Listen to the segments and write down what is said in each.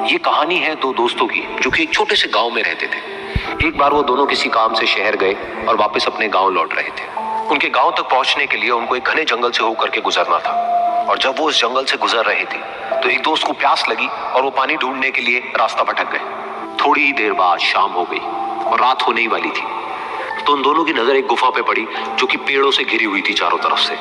ये कहानी है दो दोस्तों की जो कि एक छोटे से गांव में रहते थे। एक बार वो दोनों किसी काम से शहर गए और वापस अपने गांव लौट रहे थे। उनके गांव तक पहुंचने के लिए उनको एक घने जंगल से होकर के गुजरना था और जब वो उस जंगल से गुजर रहे थे तो एक दोस्त को प्यास लगी और वो पानी ढूंढने के लिए रास्ता भटक गए। थोड़ी ही देर बाद शाम हो गई और रात होने ही वाली थी तो उन दोनों की नजर एक गुफा पे पड़ी जो कि पेड़ों से घिरी हुई थी चारों तरफ से।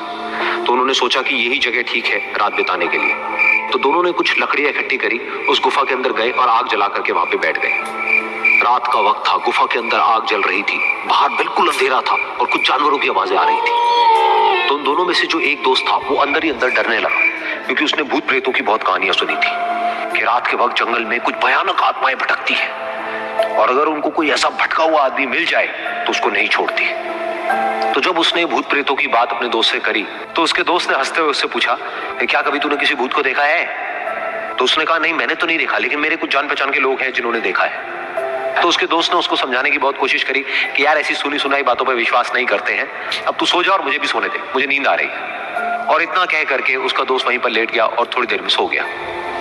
तो उन्होंने सोचा कि यही जगह ठीक है रात बिताने के लिए। तो दोनों ने कुछ लकड़ियां इकट्ठी करी, उस गुफा के अंदर गए और आग जला करके वहां पे बैठ गए। रात का वक्त था, गुफा के अंदर आग जल रही थी, बाहर बिल्कुल अंधेरा था और कुछ जानवरों की आवाजें आ रही थी। तो उन दोनों में से जो एक दोस्त था वो अंदर ही अंदर डरने लगा क्योंकि उसने भूत प्रेतों की बहुत कहानियां सुनी थी कि रात के वक्त जंगल में कुछ भयानक आत्माएं भटकती है और अगर उनको कोई ऐसा भटका हुआ आदमी मिल जाए तो उसको नहीं छोड़ती। तो जब उसने भूत प्रेतों की बात अपने दोस्त से करी तो उसके दोस्त ने हंसते हुए उससे पूछा कि क्या कभी तूने किसी भूत को देखा है? तो उसने कहा नहीं, मैंने तो नहीं देखा, लेकिन मेरे कुछ जान पहचान के लोग हैं जिन्होंने देखा है। तो उसके दोस्त ने उसको समझाने की बहुत कोशिश करी कि यार ऐसी सुनी सुनाई बातों पर विश्वास नहीं करते हैं, अब तू सो जा और मुझे भी सोने दे, मुझे नींद आ रही है। और इतना कह करके उसका दोस्त वहीं पर लेट गया और थोड़ी देर में सो गया।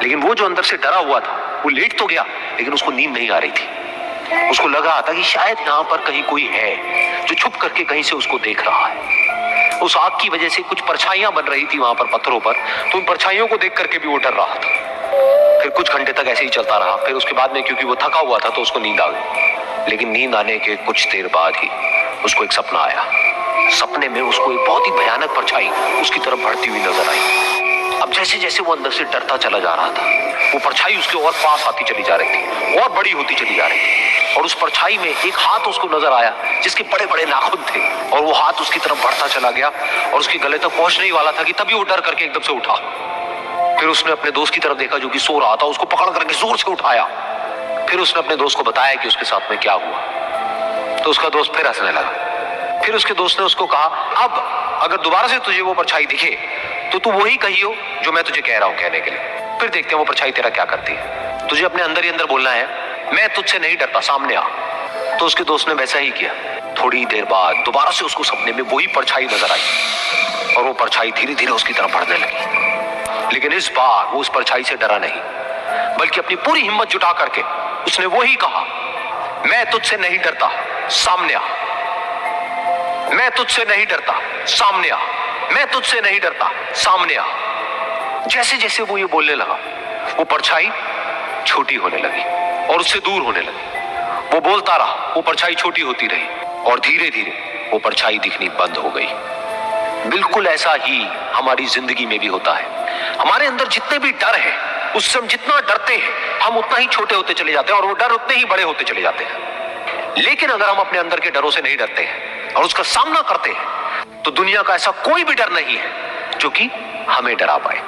लेकिन वो जो अंदर से डरा हुआ था वो लेट तो गया लेकिन उसको नींद नहीं आ रही थी। उसको लगा था कि शायद यहाँ पर कहीं कोई है जो छुप करके कहीं से उसको देख रहा है। उस आग की वजह से कुछ परछाइयां बन रही थी वहां पर पत्थरों पर, तो उन परछाइयों को देख करके भी वो डर रहा था। फिर कुछ घंटे तक ऐसे ही चलता रहा। फिर उसके बाद में क्योंकि वो थका हुआ था तो उसको नींद आ गई। लेकिन नींद आने के कुछ देर बाद ही उसको एक सपना आया। सपने में उसको एक बहुत ही भयानक परछाई उसकी तरफ बढ़ती हुई नजर आई। अब जैसे जैसे वो अंदर से डरता चला जा रहा था वो परछाई उसके और पास आती चली जा रही थी और बड़ी होती चली जा रही थी और उस परछाई में एक हाथ उसको नजर आया जिसके बड़े बड़े नाखून थे और वो हाथ उसकी तरफ बढ़ता चला गया और उसके गले तक पहुंचने ही वाला था कि तभी वो डर करके एकदम से उठा। फिर उसने अपने दोस्त की तरफ देखा जो कि सो रहा था, उसको पकड़ करके जोर से उठाया। फिर उसने अपने दोस्त को बताया कि उसके साथ में क्या हुआ। तो उसका दोस्त फिर हंसने लगा। फिर उसके दोस्त ने उसको कहा अब अगर दोबारा से तुझे वो परछाई दिखे तो तू वही कहियो जो मैं तुझे कह रहा हूं कहने के लिए। फिर देखते हैं वो परछाई तेरा क्या करती है। तुझे अपने अंदर ही अंदर बोलना है मैं तुझसे नहीं डरता, सामने आ। तो उसके दोस्त ने वैसा ही किया। थोड़ी देर बाद दोबारा से उसको सपने में वही परछाई नजर आई और वो परछाई धीरे धीरे उसकी तरफ बढ़ने लगी। लेकिन इस बार वो उस परछाई से डरा नहीं बल्कि अपनी पूरी हिम्मत जुटा करके उसने वही कहा मैं तुझसे नहीं डरता, सामने आ। मैं तुझसे नहीं डरता, सामने आ। मैं तुझसे नहीं डरता, सामने आ। जैसे जैसे वो ये बोलने लगा वो परछाई छोटी होने लगी और उससे दूर होने लगी। वो बोलता रहा, वो परछाई छोटी होती रही और धीरे धीरे वो परछाई दिखनी बंद हो गई। बिल्कुल ऐसा ही हमारी जिंदगी में भी होता है। हमारे अंदर जितने भी डर है उससे हम जितना डरते हैं हम उतना ही छोटे होते चले जाते हैं और वो डर उतने ही बड़े होते चले जाते हैं। लेकिन अगर हम अपने अंदर के डरों से नहीं डरते हैं और उसका सामना करते हैं तो दुनिया का ऐसा कोई भी डर नहीं है जो कि हमें डरा पाए।